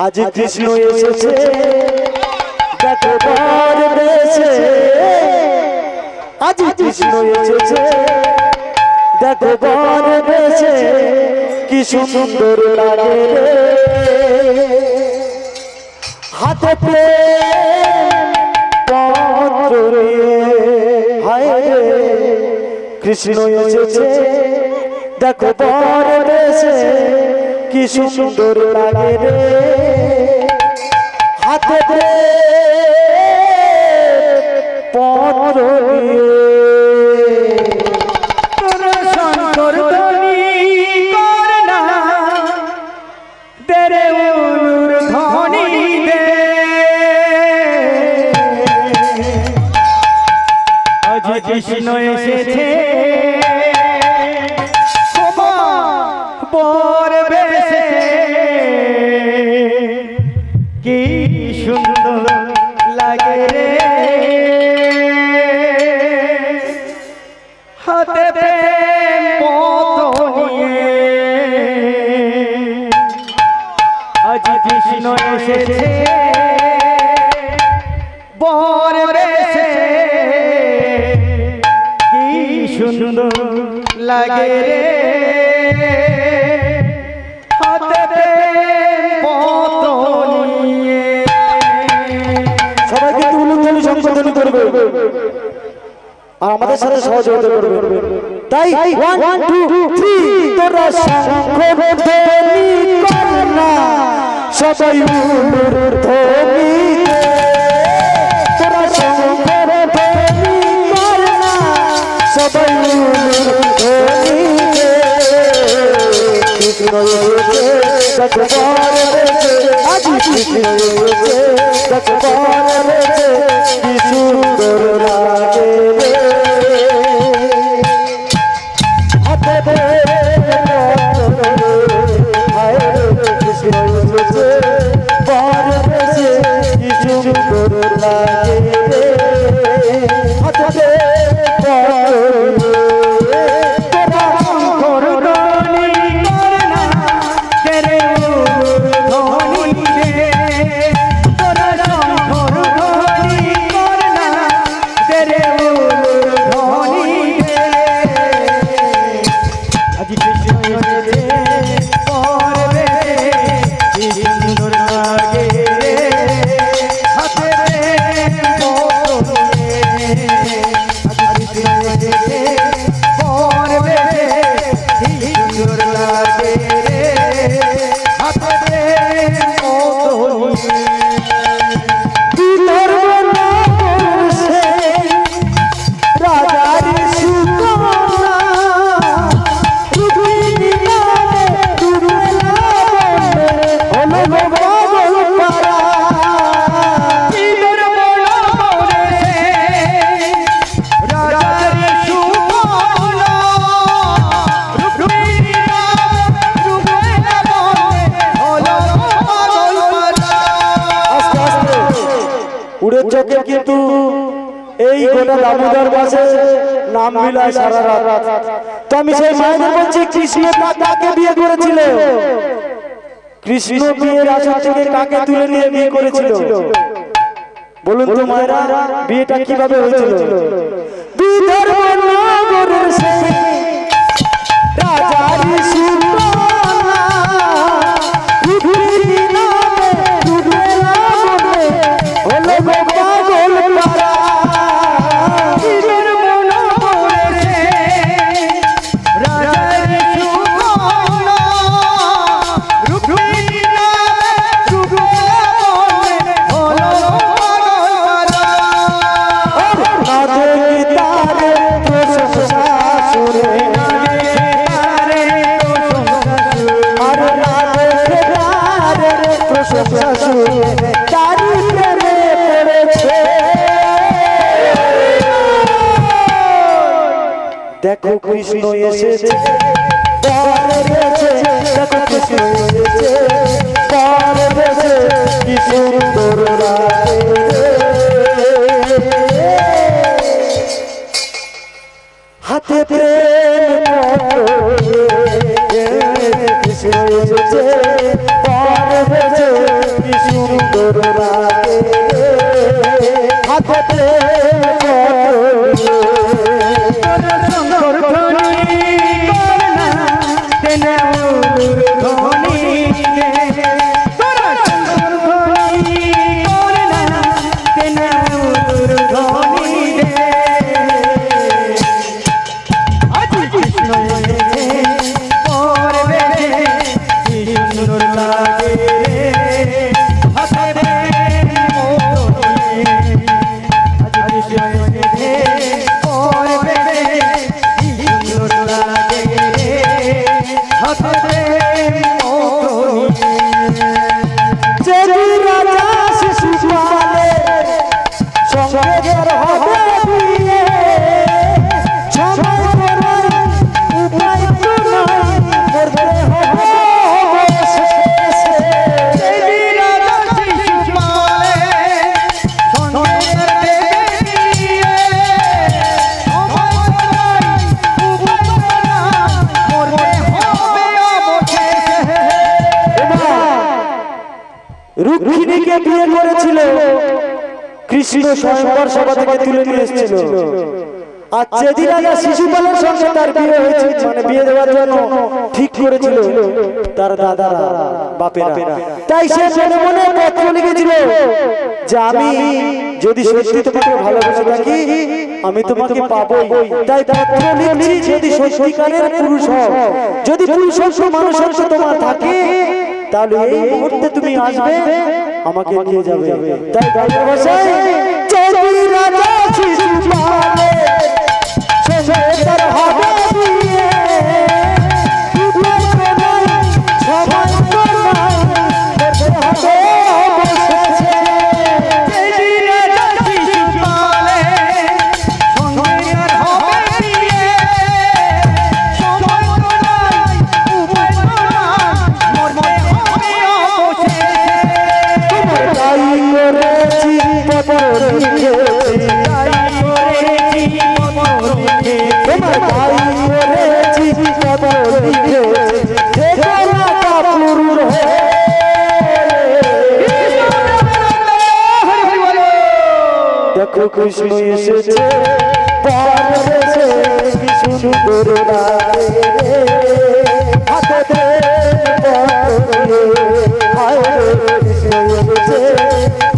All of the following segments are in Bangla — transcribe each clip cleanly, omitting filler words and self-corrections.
আজ কৃষ্ণ এসেছে দেখো বর বেশে, আজ কৃষ্ণ এসেছে দেখো বর বেশে, কি সুন্দর লাগে রে হাতে পত্র নিয়ে। হায় রে কৃষ্ণ এসেছে দেখো বর বেশে, কি সুন্দর লাগে রে হাতে পত্র নিয়ে। শঙ্কর ধ্বনি করনা তেরে উলুর ধ্বনি দে, আজ কৃষ্ণ এসেছে বর বেশে, কি সুন্দর লাগে রে হাতে পত্র নিয়ে। আজ কৃষ্ণ এসেছে বর বেশে, কি সুন্দর লাগে রে হাতে পত্র নিয়ে। সবাই কিন্তু উলুধ্বনি সংশোধন করবে আর আমাদের সাথে সহযোগিতা করবে। তাই 1 2 3 তোরা সংশোধনী কর না, সবাই উলুধ্বনি দে। তোরা সংশোধনী কর না, সবাই উলুধ্বনি দে। কৃষ্ণ এসেছে দেখো বর বেশে, আজ কৃষ্ণ এসেছে দেখো বর বেশে, কি সুন্দর লাগে রে হাতে হায় কৃষ্ণ এসেছে বর বেশে, কি সুন্দর লাগে রে হাতে শঙ্কর ধ্বনি করনা তেরে উলুর ধ্বনি দে, তোরা শঙ্কর ধ্বনি করনা তেরে উলুর ধ্বনি দে। আজ কৃষ্ণ এসেছে বর বেশে, কি সুন্দর লাগে রে হাতে পত্র নিয়ে। আজ কৃষ্ণ এসেছে বর বেশে, কি সুন্দর লাগে রে হাতে পত্র নিয়ে। বিদর্ভ নগর সে রাজার সুকন্যা, রুক্মিণী নামে দুর্বেলা বনে হলো পাগল পারা। বিদর্ভ নগরে রাজার সুকন্যা, রুক্মিণী নামে দুর্বেলা বনে হলো পাগল পারা। আস্তে আস্তে উড়ে চোখে কিন্তু এই গোটা দামোদর মাসে নাম মিলায় সারা রাত। তো আমি সেই মায়েদের বলছি, কৃষ্ণ কাকে বিয়ে করেছিল? কৃষ্ণ বিয়ের আসর থেকে কাকে তুলে নিয়ে বিয়ে করেছিল? বলুন তো মায়েরা, বিয়েটা কিভাবে হয়েছিল? বিদর্ভ নগরের সেই রাজার সুকন্যা, রুক্মিণী নামে দুর্বেলা বনে হলো পাগল পারা। বিদর্ভ নগরে রাজার সুকন্যা, রুক্মিণী নামে দুর্বেলা বনে হলো পাগল পারা। না দেখি তারে প্রশংসা শুনে, আর না দেখে তারে প্রশংসা শুনে, তারি প্রেমে পড়েছে। দেখো কৃষ্ণ এসেছে বর বেশে, দেখো কৃষ্ণ এসেছে বর বেশে, কি সুন্দর লাগে হাতে প্রেম কৃষ্ণ এসেছে বর বেশে, হাতে সুন্দর ধ্বনি করনা তেনে ধ্বনি দে তোরা সুন্দর ধ্বনি করনা তেনে ধ্বনি দে আজ কৃষ্ণ এসেছে করবে কি সুন্দর লাগে হাতে দে রুক্মিণীকে বিয়ে করেছিল কৃষ্ণ স্বয়ংবর সভা থেকে তুলে নিয়ে এসেছিল আর যেদিন রাজা শিশুপালের সঙ্গে তার বিয়ে হয়েছিল মানে বিয়ে দেওয়ার জন্য ঠিক করেছিল তার দাদারা বাপেরা তাই সে মনে মনে পত্র লিখেছিল যে আমি যদি সত্যি তোমাকে ভালোবেসে থাকি আমি তোমাকে পাবোই তাই পত্র লিখছি যদি সত্যিকারের পুরুষ হও যদি পুরুষ মানুষত্ব তোমার থাকে তাহলে এই মুহূর্তে তুমি আসবে আমাকে নিয়ে যাবে তাই বাবার ভাষায় যদি রাজা শিশুপালে সঙ্গে তার হবে বিয়ে সবাই তোমায় করতে হবে অবশেষে যদি রাজা শিশুপালে সঙ্গে আর হবে বিয়ে সবাই তোমায় উপায় তোমায় মরতে হবে অবশেষে তোমার তাই করেছি পত্র লিখেছি তাই করেছি পত্র লিখে তোমার তাই করেছি পত্র লিখেছি দেখো না কাপুর হয়ে দেখো কৃষ্ণ এসেছে পারদেশে কি সুন্দর লাগে হাতে হায় কৃষ্ণ এসেছে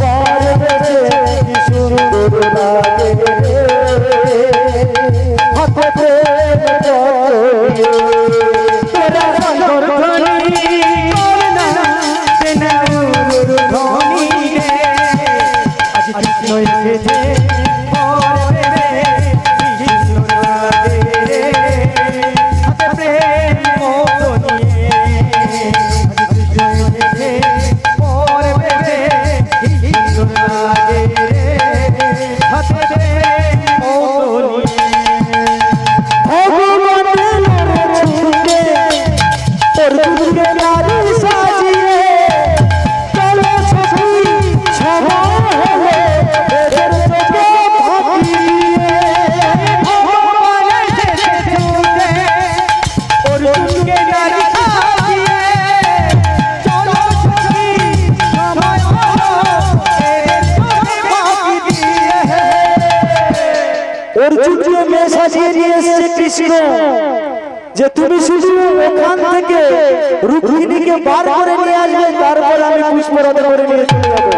পারদেশে কি সুন্দর লাগে হাতে তোরা সুন্দর ধ্বনি করনা তেনে ধ্বনি দে আজ কৃষ্ণ এসেছে করবে কি সুন্দর লাগে হাতে প্রেম মতো নিয়ে আজ কৃষ্ণ এসেছে করবে কি সুন্দর লাগে হাতে প্রেম মতো নিয়ে ভগবানের ছুটে তোর দুর্গে নারী সাজিয়ে চলো ছবি সবাই হলে এদের চোখে ফাঁকি দিয়ে ভগবান এসেছে ছুটে অর্জুনকে নারী সাজিয়ে চলো ছবি সবাই হলো এদের চোখে ফাঁকি দিয়ে অর্জুনকে মেয়ে সাজিয়ে নিয়ে এসেছে কৃষ্ণ যে তুমি শুধু ওখান থেকে রুক্মিণীকে বার করে নিয়ে আসবে তারপর আমি পুষ্পরাধা করে নিয়ে চলে যাবো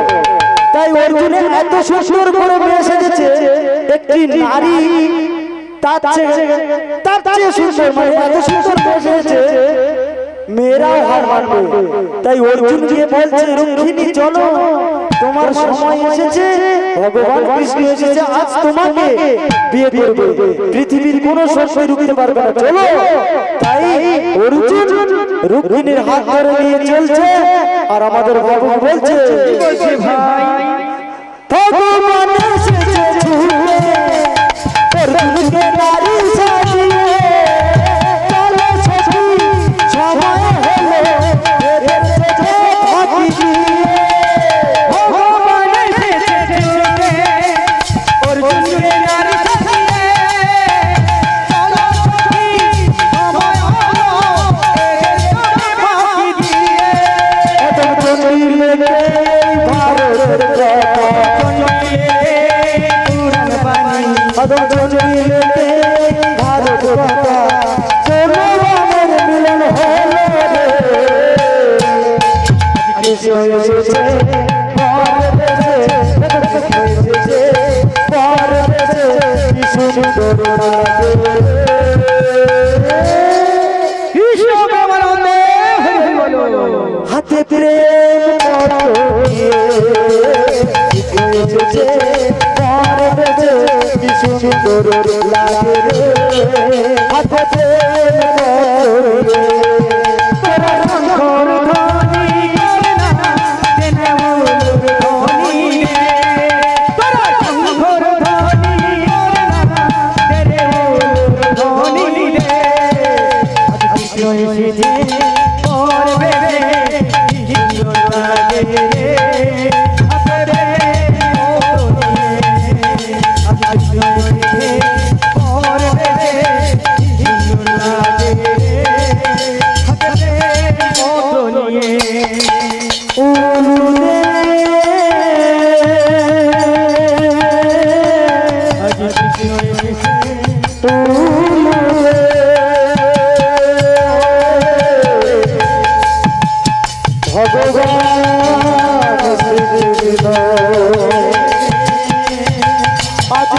তাই অর্জুনের এত সুন্দর করে মেয়ে সেজেছে একটি নারী তার চেয়ে সুন্দর মানে এত সুন্দর মেয়ে সেজেছে মেয়েরাও হার মানবে তাই অর্জুন গিয়ে বলছে রুক্মিণী চলো তোমার সময় এসেছে ভগবান কৃষ্ণ এসেছে আজ তোমাকে বিয়ে করবে পৃথিবীর কোনো শক্তি রুখতে পারবে না চলো তাই অর্জুন রুক্মিণীর হাত ধরে নিয়ে চলছে আর আমাদের বাবু বলছে বলছে ভাই ভগবান এসেছে ছুটে অর্জুনকে নারী সাজিয়ে চলো ছবি সময় হলো এদের চোখে ফাঁকি দিয়ে ভগবান এসেছে ছুটে অর্জুনকে নারী সাজিয়ে চলো ছবি সময় হলো এদের চোখে ফাঁকি দিয়ে এত চন্ডিলে ভারতের কথা চন্ডিলে আদম জমিলেতে ভারত মাতা চরণের মিলন হলো রে কৃষ্ণ এসেছে পরদেশে কৃষ্ণ এসেছে পরদেশে কি সুন্দর লাগে কৃষ্ণ প্রেমানন্দে হরি হরি বলো। হাতে প্রেম পরো দিয়ে কৃষ্ণ এসেছে পরদেশে কি সুন্দর লাগে রে হাতে প্রেম পরো দিয়ে তোরা শঙ্কর ধ্বনি করে না জেনে মূল ধ্বনি রে। তোরা শঙ্কর ধ্বনি করে না জেনে মূল ধ্বনি রে। আজ কৃষ্ণ এসেছে পরবে রে, কি সুন্দর লাগে রে। হাতে প্রেম পরো দিয়ে। আজ কৃষ্ণ এসেছে পরবে রে, কি সুন্দর লাগে রে। হাতে প্রেম পরো দিয়ে। আজ কৃষ্ণ এসেছে ভগবান শ্রীকৃষ্ণ আজ